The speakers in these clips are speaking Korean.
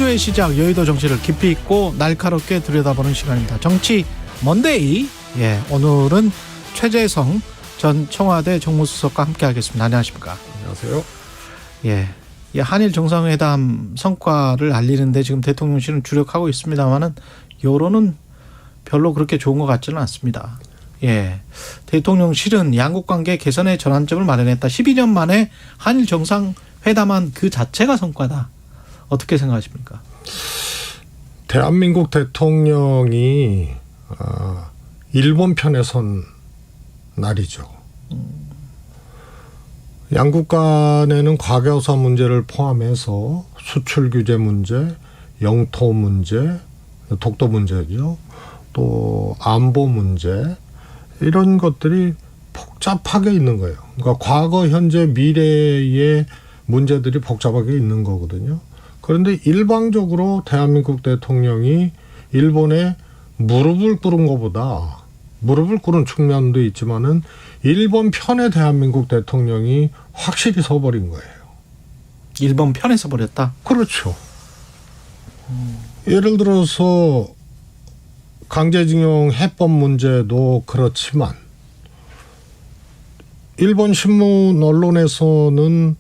주의 시작 여의도 정치를 깊이 있고 날카롭게 들여다보는 시간입니다. 정치 먼데이. 오늘은 최재성 전 청와대 정무수석과 함께하겠습니다. 안녕하십니까? 안녕하세요. 이 한일 정상회담 성과를 알리는데 지금 대통령실은 주력하고 있습니다만은 여론은 별로 그렇게 좋은 것 같지는 않습니다. 대통령실은 양국 관계 개선의 전환점을 마련했다. 12년 만에 한일 정상회담한 그 자체가 성과다. 어떻게 생각하십니까? 대한민국 대통령이 일본 편에 선 날이죠. 양국 간에는 과거사 문제를 포함해서 수출 규제 문제, 영토 문제, 독도 문제죠. 또 안보 문제 이런 것들이 복잡하게 있는 거예요. 그러니까 과거, 현재, 미래의 문제들이 복잡하게 있는 거거든요. 그런데 일방적으로 대한민국 대통령이 일본에 무릎을 꿇은 것보다 무릎을 꿇은 측면도 있지만은 일본 편에 대한민국 대통령이 확실히 서버린 거예요. 일본 편에 서버렸다? 그렇죠. 예를 들어서 강제징용 해법 문제도 그렇지만 일본 신문 언론에서는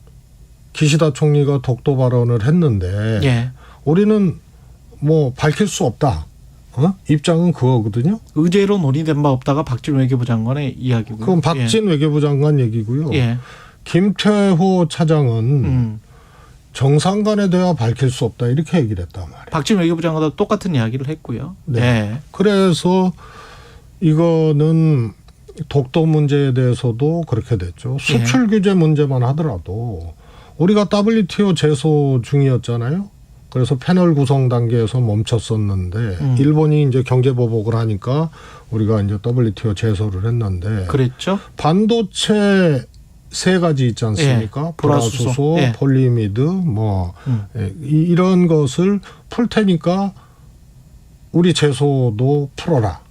기시다 총리가 독도 발언을 했는데 우리는 뭐 밝힐 수 없다. 입장은 그거거든요. 의제로 논의된 바 없다가 박진 외교부 장관의 이야기고요. 그건 박진 외교부 장관 얘기고요. 김태호 차장은 정상 간에 대화 밝힐 수 없다 이렇게 얘기를 했단 말이에요. 박진 외교부 장관도 똑같은 이야기를 했고요. 그래서 이거는 독도 문제에 대해서도 그렇게 됐죠. 수출 규제 문제만 하더라도 우리가 WTO 제소 중이었잖아요. 그래서 패널 구성 단계에서 멈췄었는데 일본이 이제 경제 보복을 하니까 우리가 이제 WTO 제소를 했는데 그랬죠. 반도체 세 가지 있지 않습니까? 불화수소, 폴리미드 이런 것을 풀 테니까 우리 제소도 풀어라.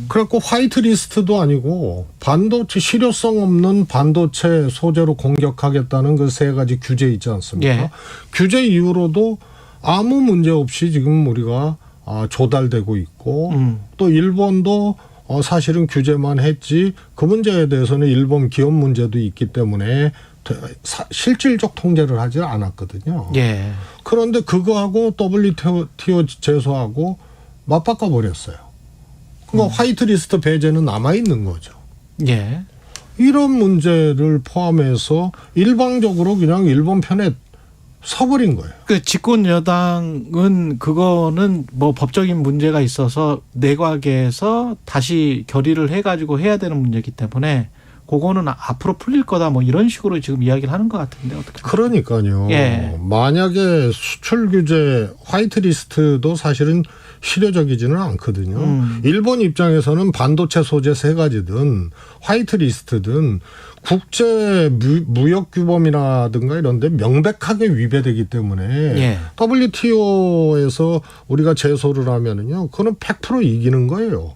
그래갖고 화이트 리스트도 아니고 반도체 실효성 없는 반도체 소재로 공격하겠다는 그 세 가지 규제 있지 않습니까? 규제 이후로도 아무 문제 없이 지금 우리가 조달되고 있고 또 일본도 사실은 규제만 했지 그 문제에 대해서는 일본 기업 문제도 있기 때문에 실질적 통제를 하지 않았거든요. 그런데 그거하고 WTO 제소하고 맞바꿔 버렸어요. 그러니까 화이트리스트 배제는 남아있는 거죠. 이런 문제를 포함해서 일방적으로 그냥 일본 편에 서버린 거예요. 그 집권 여당은 그거는 뭐 법적인 문제가 있어서 내각에서 다시 결의를 해가지고 해야 되는 문제이기 때문에 그거는 앞으로 풀릴 거다 뭐 이런 식으로 지금 이야기를 하는 것 같은데 어떻게? 그러니까요. 만약에 수출 규제 화이트리스트도 사실은 실효적이지는 않거든요. 일본 입장에서는 반도체 소재 세 가지든 화이트리스트든 국제 무역 규범이라든가 이런 데 명백하게 위배되기 때문에 WTO에서 우리가 제소를 하면은요. 그거는 100% 이기는 거예요.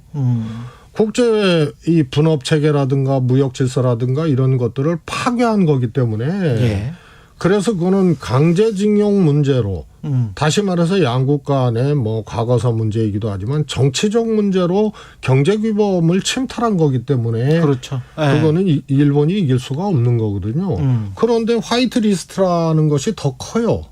국제 이 분업 체계라든가 무역 질서라든가 이런 것들을 파괴한 거기 때문에 그래서 그거는 강제징용 문제로 다시 말해서 양국 간의 뭐 과거사 문제이기도 하지만 정치적 문제로 경제 규범을 침탈한 거기 때문에 그거는 일본이 이길 수가 없는 거거든요. 그런데 화이트리스트라는 것이 더 커요.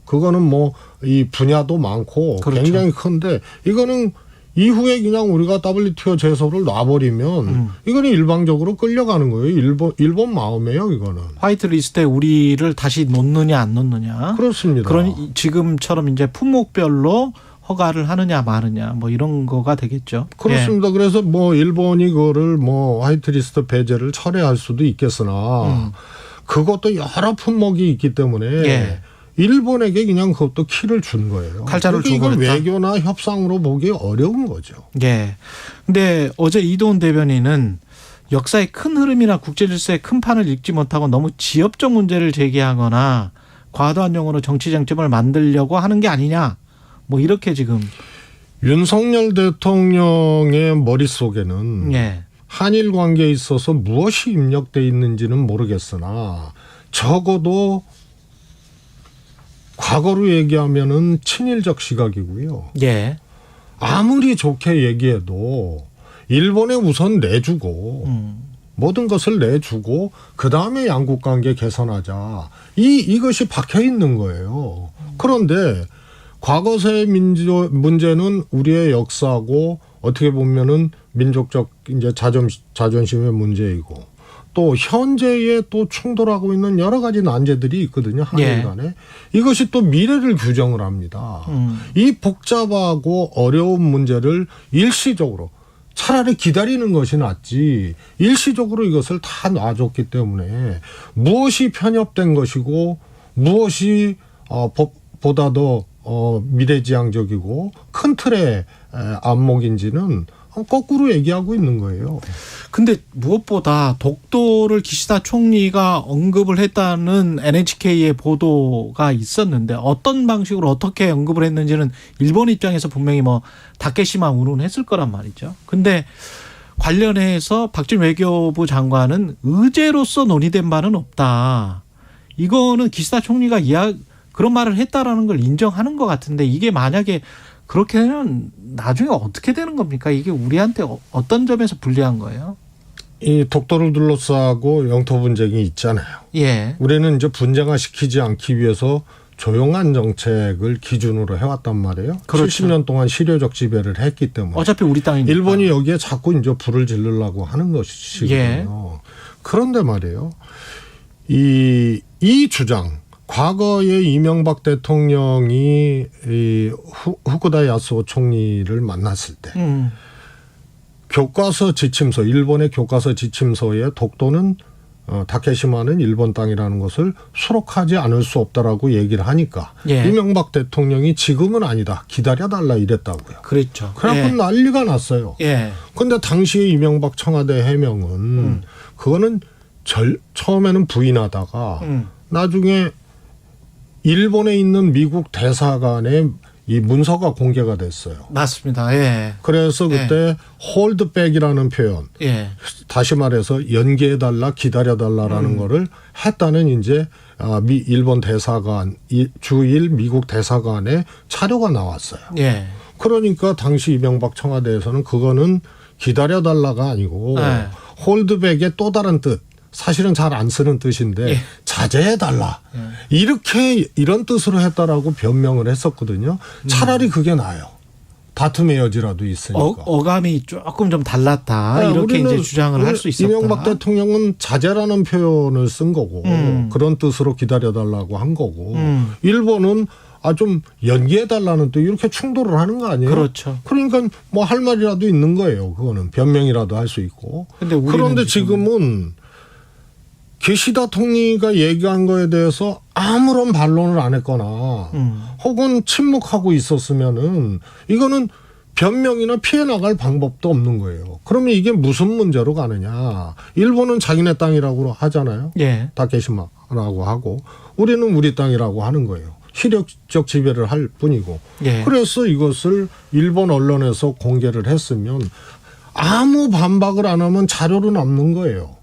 그거는 뭐 이 분야도 많고 굉장히 큰데 이거는 이후에 그냥 우리가 WTO 제소를 놔버리면 이거는 일방적으로 끌려가는 거예요. 일본 마음이에요, 이거는. 화이트리스트에 우리를 다시 놓느냐 안 놓느냐. 그렇습니다. 그런 지금처럼 이제 품목별로 허가를 하느냐 마느냐 뭐 이런 거가 되겠죠. 그렇습니다. 그래서 뭐 일본이 그거를 뭐 화이트리스트 배제를 철회할 수도 있겠으나 그것도 여러 품목이 있기 때문에 일본에게 그냥 그것도 키를 준 거예요. 칼자를 주고 이걸 외교나 협상으로 보기 어려운 거죠. 근데 어제 이도훈 대변인은 역사의 큰 흐름이나 국제 질서의 큰 판을 읽지 못하고 너무 지엽적 문제를 제기하거나 과도한 용어로 정치 쟁점을 만들려고 하는 게 아니냐. 뭐 이렇게 지금. 윤석열 대통령의 머릿속에는 한일 관계에 있어서 무엇이 입력돼 있는지는 모르겠으나 적어도 과거로 얘기하면은 친일적 시각이고요. 예. 아무리 좋게 얘기해도 일본에 우선 내주고 모든 것을 내주고 그다음에 양국 관계 개선하자. 이것이 박혀 있는 거예요. 그런데 과거사의 문제는 우리의 역사고 어떻게 보면은 민족적 이제 자존심의 문제이고 또 현재에 또 충돌하고 있는 여러 가지 난제들이 있거든요. 한일 간에. 이것이 또 미래를 규정을 합니다. 이 복잡하고 어려운 문제를 일시적으로 차라리 기다리는 것이 낫지 일시적으로 이것을 다 놔줬기 때문에 무엇이 편협된 것이고 무엇이 보다 더 미래지향적이고 큰 틀의 안목인지는 거꾸로 얘기하고 있는 거예요. 근데 무엇보다 독도를 기시다 총리가 언급을 했다는 NHK의 보도가 있었는데 어떤 방식으로 어떻게 언급을 했는지는 일본 입장에서 분명히 뭐 다케시마 운운했을 거란 말이죠. 근데 관련해서 박진 외교부 장관은 의제로서 논의된 바는 없다. 이거는 기시다 총리가 그런 말을 했다라는 걸 인정하는 것 같은데 이게 만약에 그렇게 되면 나중에 어떻게 되는 겁니까? 이게 우리한테 어떤 점에서 불리한 거예요? 이 독도를 둘러싸고 영토 분쟁이 있잖아요. 예. 우리는 이제 분쟁화시키지 않기 위해서 조용한 정책을 기준으로 해왔단 말이에요. 그렇죠. 70년 동안 실효적 지배를 했기 때문에. 어차피 우리 땅이니까. 일본이 여기에 자꾸 이제 불을 지르려고 하는 것이거든요. 예. 그런데 말이에요. 이 주장. 과거에 이명박 대통령이 이 후쿠다 야스오 총리를 만났을 때 교과서 지침서 일본의 교과서 지침서에 독도는 다케시마는 일본 땅이라는 것을 수록하지 않을 수 없다라고 얘기를 하니까 이명박 대통령이 지금은 아니다 기다려달라 이랬다고요. 그랬죠. 그래갖고 난리가 났어요. 그런데 당시에 이명박 청와대 해명은 그거는 처음에는 부인하다가 나중에 일본에 있는 미국 대사관의 이 문서가 공개가 됐어요. 맞습니다. 예. 그래서 그때 홀드백이라는 표현, 다시 말해서 연기해달라, 기다려달라라는 거를 했다는 이제 일본 대사관, 주일 미국 대사관의 자료가 나왔어요. 그러니까 당시 이명박 청와대에서는 그거는 기다려달라가 아니고 홀드백의 또 다른 뜻. 사실은 잘 안 쓰는 뜻인데 자제해달라. 이런 뜻으로 했다라고 변명을 했었거든요. 차라리 그게 나아요. 다툼의 여지라도 있으니까. 어감이 조금 좀 달랐다. 이렇게 이제 주장을 할 수 있었다. 이명박 대통령은 자제라는 표현을 쓴 거고 그런 뜻으로 기다려달라고 한 거고 일본은 좀 연기해달라는 또 이렇게 충돌을 하는 거 아니에요? 그렇죠. 그러니까 뭐 할 말이라도 있는 거예요. 그거는 변명이라도 할 수 있고. 그런데 지금은 기시다 총리가 얘기한 거에 대해서 아무런 반론을 안 했거나 혹은 침묵하고 있었으면은 이거는 변명이나 피해 나갈 방법도 없는 거예요. 그러면 이게 무슨 문제로 가느냐. 일본은 자기네 땅이라고 하잖아요. 다케시마라고 하고 우리는 우리 땅이라고 하는 거예요. 실효적 지배를 할 뿐이고. 그래서 이것을 일본 언론에서 공개를 했으면 아무 반박을 안 하면 자료로 남는 거예요.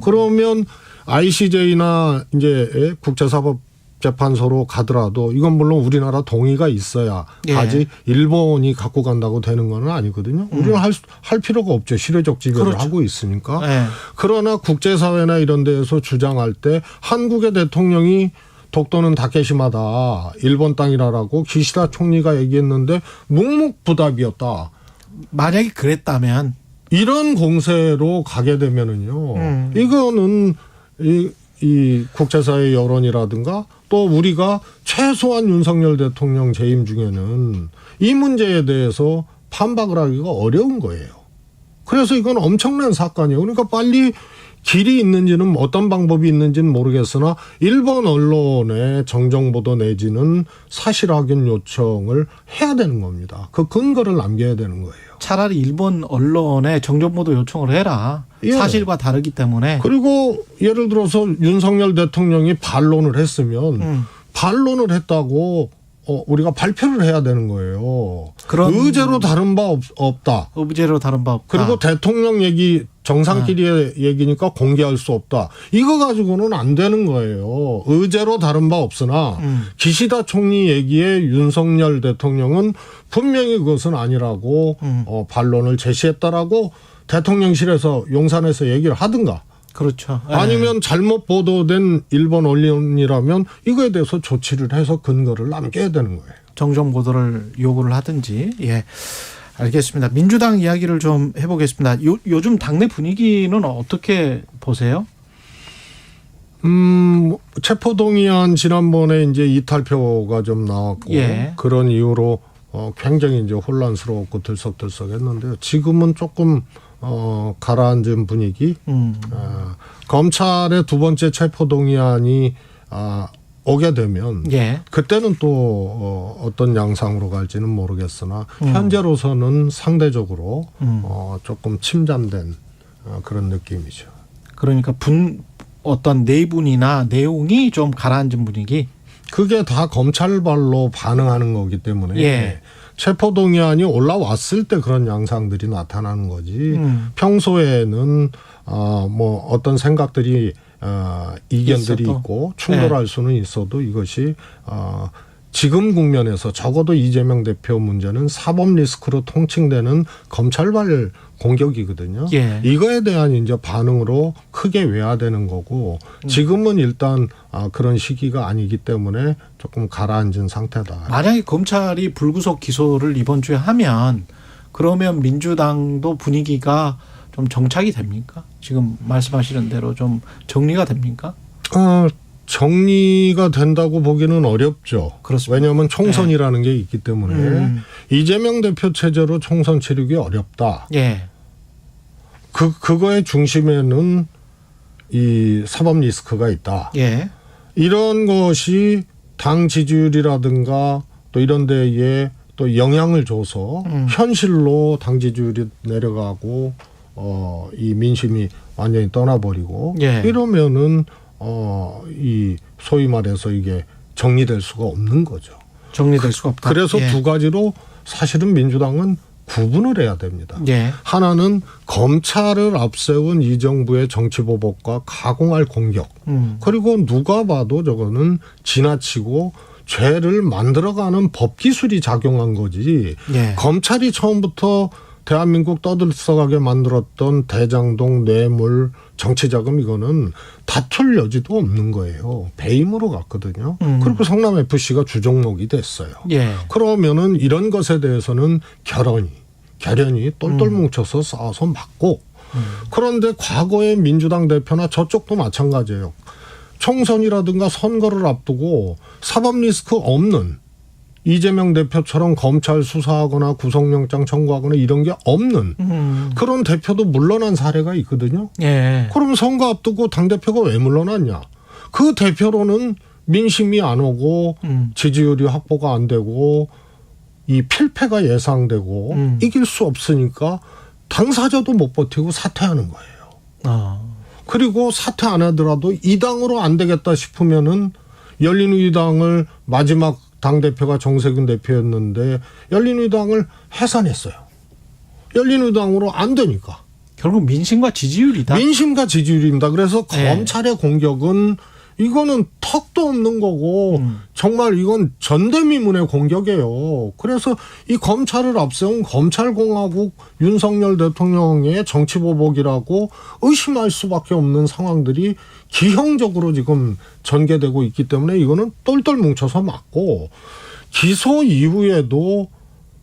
그러면 ICJ나 이제 국제사법재판소로 가더라도 이건 물론 우리나라 동의가 있어야 가지 일본이 갖고 간다고 되는 건 아니거든요. 우리는 할 필요가 없죠. 실효적 지배를 하고 있으니까. 그러나 국제사회나 이런 데에서 주장할 때 한국의 대통령이 독도는 다케시마다 일본 땅이라고 기시다 총리가 얘기했는데 묵묵부답이었다. 만약에 그랬다면 이런 공세로 가게 되면은요. 이거는 이 국제사회 여론이라든가 또 우리가 최소한 윤석열 대통령 재임 중에는 이 문제에 대해서 반박을 하기가 어려운 거예요. 그래서 이건 엄청난 사건이에요. 그러니까 빨리 길이 있는지는 어떤 방법이 있는지는 모르겠으나 일본 언론에 정정보도 내지는 사실 확인 요청을 해야 되는 겁니다. 그 근거를 남겨야 되는 거예요. 차라리 일본 언론에 정정보도 요청을 해라. 사실과 다르기 때문에. 그리고 예를 들어서 윤석열 대통령이 반론을 했으면 반론을 했다고 우리가 발표를 해야 되는 거예요. 의제로 다른 바 없다. 의제로 다른 바 없다. 그리고 대통령 얘기 정상끼리의 얘기니까 공개할 수 없다. 이거 가지고는 안 되는 거예요. 의제로 다른 바 없으나 기시다 총리 얘기에 윤석열 대통령은 분명히 그것은 아니라고 반론을 제시했다라고 대통령실에서 용산에서 얘기를 하든가. 그렇죠. 아니면 잘못 보도된 일본 언론이라면 이거에 대해서 조치를 해서 근거를 남겨야 되는 거예요. 정정 보도를 요구를 하든지. 예. 알겠습니다. 민주당 이야기를 좀 해보겠습니다. 요즘 당내 분위기는 어떻게 보세요? 체포동의안 지난번에 이제 이탈표가 좀 나왔고 예. 그런 이유로 굉장히 이제 혼란스러웠고 들썩들썩했는데요. 지금은 조금 가라앉은 분위기. 검찰의 두 번째 체포동의안이 오게 되면 예. 그때는 또 어떤 양상으로 갈지는 모르겠으나 현재로서는 상대적으로 조금 침잠된 그런 느낌이죠. 그러니까 어떤 내분이나 내용이 좀 가라앉은 분위기. 그게 다 검찰발로 반응하는 거기 때문에 예. 체포동의안이 올라왔을 때 그런 양상들이 나타나는 거지. 평소에는 뭐 어떤 생각들이 이견들이 있어도. 있고 충돌할 수는 있어도 이것이 지금 국면에서 적어도 이재명 대표 문제는 사법 리스크로 통칭되는 검찰발 공격이거든요. 예. 이거에 대한 이제 반응으로 크게 외화되는 거고 지금은 일단 그런 시기가 아니기 때문에 조금 가라앉은 상태다. 만약에 검찰이 불구속 기소를 이번 주에 하면 그러면 민주당도 분위기가 좀 정착이 됩니까? 지금 말씀하시는 대로 좀 정리가 됩니까? 정리가 된다고 보기는 어렵죠. 그렇습니다. 왜냐하면 총선이라는 게 있기 때문에 이재명 대표 체제로 총선 치르기 어렵다. 예. 그거의 중심에는 이 사법 리스크가 있다. 예. 이런 것이 당 지지율이라든가 또 이런 데에 또 영향을 줘서 현실로 당 지지율이 내려가고 이 민심이 완전히 떠나버리고 예. 이러면은 이 소위 말해서 이게 정리될 수가 없는 거죠. 정리될 수가 없다. 그래서 예. 두 가지로 사실은 민주당은 구분을 해야 됩니다. 예. 하나는 검찰을 앞세운 이 정부의 정치보복과 가공할 공격. 그리고 누가 봐도 저거는 지나치고 죄를 만들어가는 법기술이 작용한 거지. 예. 검찰이 처음부터 대한민국 떠들썩하게 만들었던 대장동, 뇌물, 정치자금 이거는 다툴 여지도 없는 거예요. 배임으로 갔거든요. 그리고 성남FC가 주종목이 됐어요. 예. 그러면은 이런 것에 대해서는 결연히 똘똘 뭉쳐서 싸워서 막고 그런데 과거의 민주당 대표나 저쪽도 마찬가지예요. 총선이라든가 선거를 앞두고 사법 리스크 없는 이재명 대표처럼 검찰 수사하거나 구속영장 청구하거나 이런 게 없는 그런 대표도 물러난 사례가 있거든요. 예. 그럼 선거 앞두고 당대표가 왜 물러났냐. 그 대표로는 민심이 안 오고 지지율이 확보가 안 되고 이 필패가 예상되고 이길 수 없으니까 당사자도 못 버티고 사퇴하는 거예요. 그리고 사퇴 안 하더라도 이 당으로 안 되겠다 싶으면은 열린우리당을 마지막 당대표가 정세균 대표였는데 열린우리당을 해산했어요. 열린우리당으로 안 되니까. 결국 민심과 지지율이다. 민심과 지지율입니다. 그래서 네. 검찰의 공격은 이거는 턱도 없는 거고 정말 이건 전대미문의 공격이에요. 그래서 이 검찰을 앞세운 검찰공화국 윤석열 대통령의 정치보복이라고 의심할 수밖에 없는 상황들이 기형적으로 지금 전개되고 있기 때문에 이거는 똘똘 뭉쳐서 막고 기소 이후에도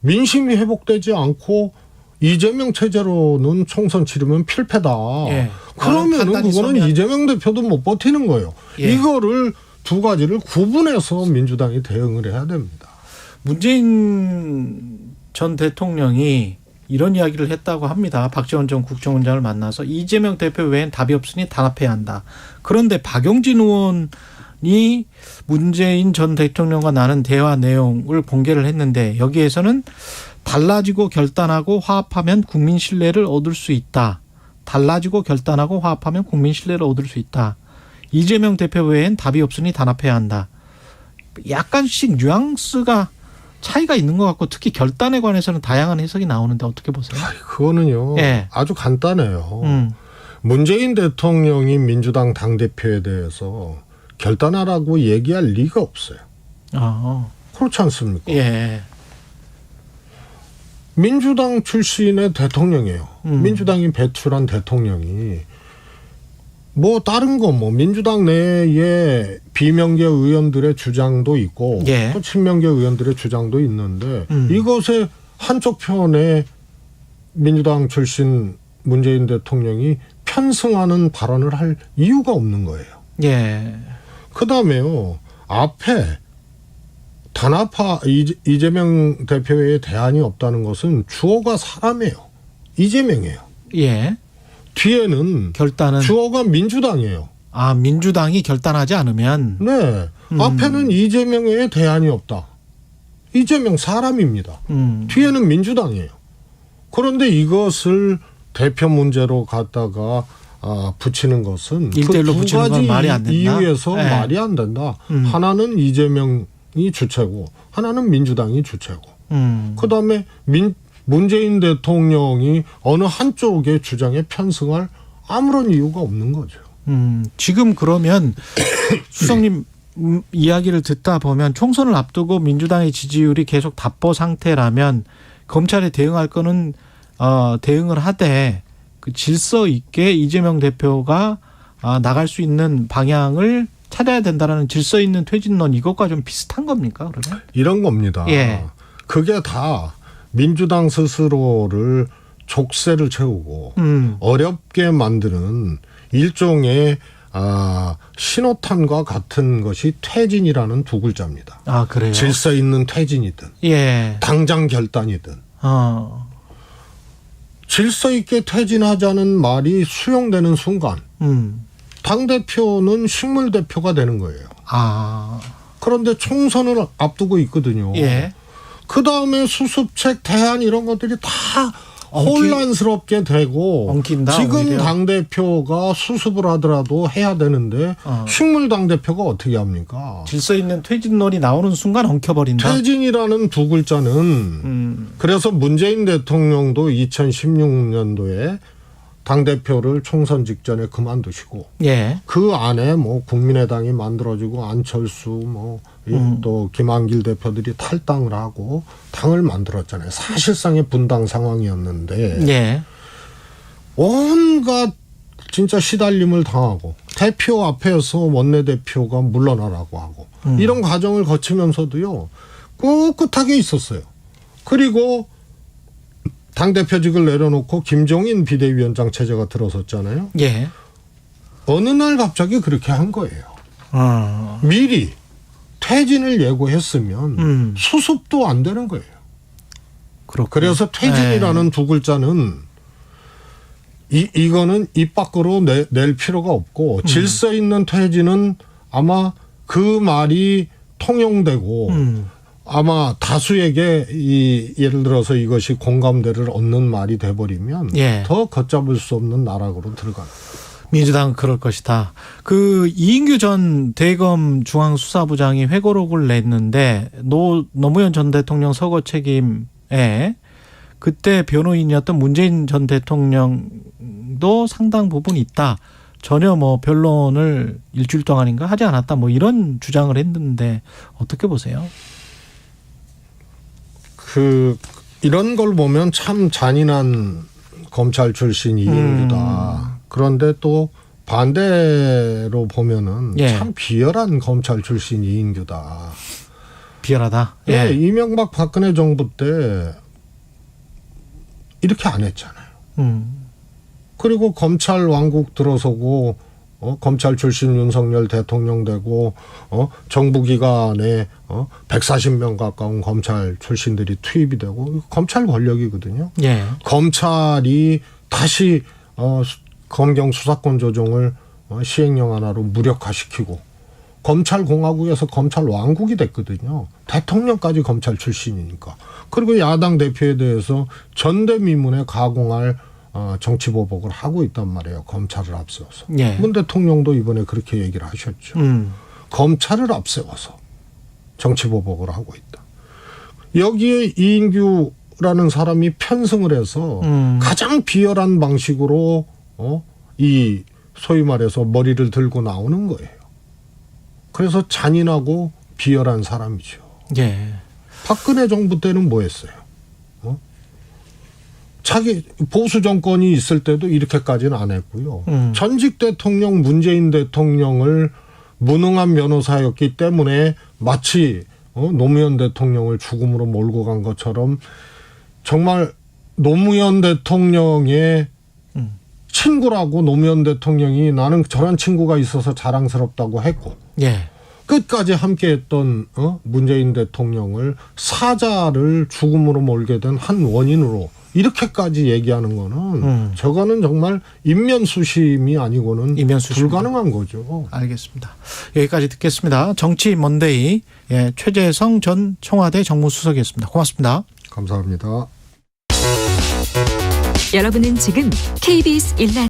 민심이 회복되지 않고 이재명 체제로는 총선 치르면 필패다. 예. 그러면은 그거는 서면. 이재명 대표도 못 버티는 거예요. 예. 이거를 두 가지를 구분해서 민주당이 대응을 해야 됩니다. 문재인 전 대통령이 이런 이야기를 했다고 합니다. 박지원 전 국정원장을 만나서 이재명 대표 외엔 답이 없으니 단합해야 한다. 그런데 박용진 의원이 문재인 전 대통령과 나눈 대화 내용을 공개를 했는데 여기에서는 달라지고 결단하고 화합하면 국민 신뢰를 얻을 수 있다. 달라지고 결단하고 화합하면 국민 신뢰를 얻을 수 있다. 이재명 대표 외엔 답이 없으니 단합해야 한다. 약간씩 뉘앙스가 차이가 있는 것 같고 특히 결단에 관해서는 다양한 해석이 나오는데 어떻게 보세요? 그거는요. 예. 아주 간단해요. 문재인 대통령이 민주당 당대표에 대해서 결단하라고 얘기할 리가 없어요. 그렇지 않습니까? 예. 민주당 출신의 대통령이에요. 민주당이 배출한 대통령이 뭐 다른 거 뭐 민주당 내에 비명계 의원들의 주장도 있고 예. 또 친명계 의원들의 주장도 있는데 이것에 한쪽 편에 민주당 출신 문재인 대통령이 편승하는 발언을 할 이유가 없는 거예요. 예. 그다음에요. 앞에 단합하 이재명 대표의 대안이 없다는 것은 주어가 사람이에요. 이재명이에요. 예. 뒤에는 결단은 주어가 민주당이에요. 민주당이 결단하지 않으면 네. 앞에는 이재명의 대안이 없다. 이재명 사람입니다. 뒤에는 민주당이에요. 그런데 이것을 대표 문제로 갖다가 붙이는 것은 그 일대일로 두 붙이는 건 가지 말이 안 된다. 이유에서 네. 말이 안 된다. 하나는 이재명이 주체고 하나는 민주당이 주체고. 그다음에 문재인 대통령이 어느 한쪽의 주장에 편승할 아무런 이유가 없는 거죠. 지금 그러면 수석님 이야기를 듣다 보면 총선을 앞두고 민주당의 지지율이 계속 답보 상태라면 검찰에 대응할 거는 대응을 하되 그 질서 있게 이재명 대표가 나갈 수 있는 방향을 찾아야 된다라는 질서 있는 퇴진론 이것과 좀 비슷한 겁니까 그러면? 이런 겁니다. 예. 그게 다 민주당 스스로를 족쇄를 채우고 어렵게 만드는 일종의 신호탄과 같은 것이 퇴진이라는 두 글자입니다. 그래요? 질서 있는 퇴진이든 예. 당장 결단이든 질서 있게 퇴진하자는 말이 수용되는 순간 당대표는 식물대표가 되는 거예요. 그런데 총선을 앞두고 있거든요. 예. 그다음에 수습책, 대안 이런 것들이 다 혼란스럽게 되고 엉킨다, 지금 오히려. 당대표가 수습을 하더라도 해야 되는데 식물 당대표가 어떻게 합니까? 질서 있는 퇴진론이 나오는 순간 엉켜버린다. 퇴진이라는 두 글자는 그래서 문재인 대통령도 2016년도에 당대표를 총선 직전에 그만두시고 예. 그 안에 뭐 국민의당이 만들어지고 안철수 또 김한길 대표들이 탈당을 하고 당을 만들었잖아요. 사실상의 분당 상황이었는데 예. 온갖 진짜 시달림을 당하고 대표 앞에서 원내대표가 물러나라고 하고 이런 과정을 거치면서도요. 꿋꿋하게 있었어요. 그리고 당대표직을 내려놓고 김종인 비대위원장 체제가 들어섰잖아요. 예. 어느 날 갑자기 그렇게 한 거예요. 미리 퇴진을 예고했으면 수습도 안 되는 거예요. 그렇군요. 그래서 퇴진이라는 두 글자는 이거는 입 밖으로 낼 필요가 없고 질서 있는 퇴진은 아마 그 말이 통용되고 아마 다수에게 예를 들어서 이것이 공감대를 얻는 말이 돼버리면 예. 더 걷잡을 수 없는 나락으로 들어가는. 민주당은 그럴 것이다. 그 이인규 전 대검 중앙수사부장이 회고록을 냈는데 노무현 전 대통령 서거 책임에 그때 변호인이었던 문재인 전 대통령도 상당 부분 있다. 전혀 뭐 변론을 일주일 동안인가 하지 않았다. 뭐 이런 주장을 했는데 어떻게 보세요? 이런 걸 보면 참 잔인한 검찰 출신 이인규다. 그런데 또 반대로 보면은 예. 참 비열한 검찰 출신 이인규다. 비열하다. 예. 예. 이명박 박근혜 정부 때 이렇게 안 했잖아요. 그리고 검찰 왕국 들어서고 검찰 출신 윤석열 대통령 되고 정부 기관에 140명 가까운 검찰 출신들이 투입이 되고 검찰 권력이거든요. 예. 검찰이 다시 검경 수사권 조정을 시행령 하나로 무력화시키고 검찰 공화국에서 검찰 왕국이 됐거든요. 대통령까지 검찰 출신이니까. 그리고 야당 대표에 대해서 전대미문에 가공할 정치보복을 하고 있단 말이에요. 검찰을 앞세워서. 예. 문 대통령도 이번에 그렇게 얘기를 하셨죠. 검찰을 앞세워서 정치보복을 하고 있다. 여기에 이인규라는 사람이 편승을 해서 가장 비열한 방식으로 이 소위 말해서 머리를 들고 나오는 거예요. 그래서 잔인하고 비열한 사람이죠. 예. 박근혜 정부 때는 뭐 했어요? 자기 보수 정권이 있을 때도 이렇게까지는 안 했고요. 전직 대통령 문재인 대통령을 무능한 변호사였기 때문에 마치 노무현 대통령을 죽음으로 몰고 간 것처럼 정말 노무현 대통령의 친구라고 노무현 대통령이 나는 저런 친구가 있어서 자랑스럽다고 했고 예. 끝까지 함께했던 문재인 대통령을 사자를 죽음으로 몰게 된 한 원인으로 이렇게까지 얘기하는 거는 저거는 정말 인면수심이 아니고는 불가능한 거죠. 알겠습니다. 여기까지 듣겠습니다. 정치 먼데이 최재성 전 청와대 정무수석이었습니다. 고맙습니다. 감사합니다. 여러분은 지금 KBS 1라디오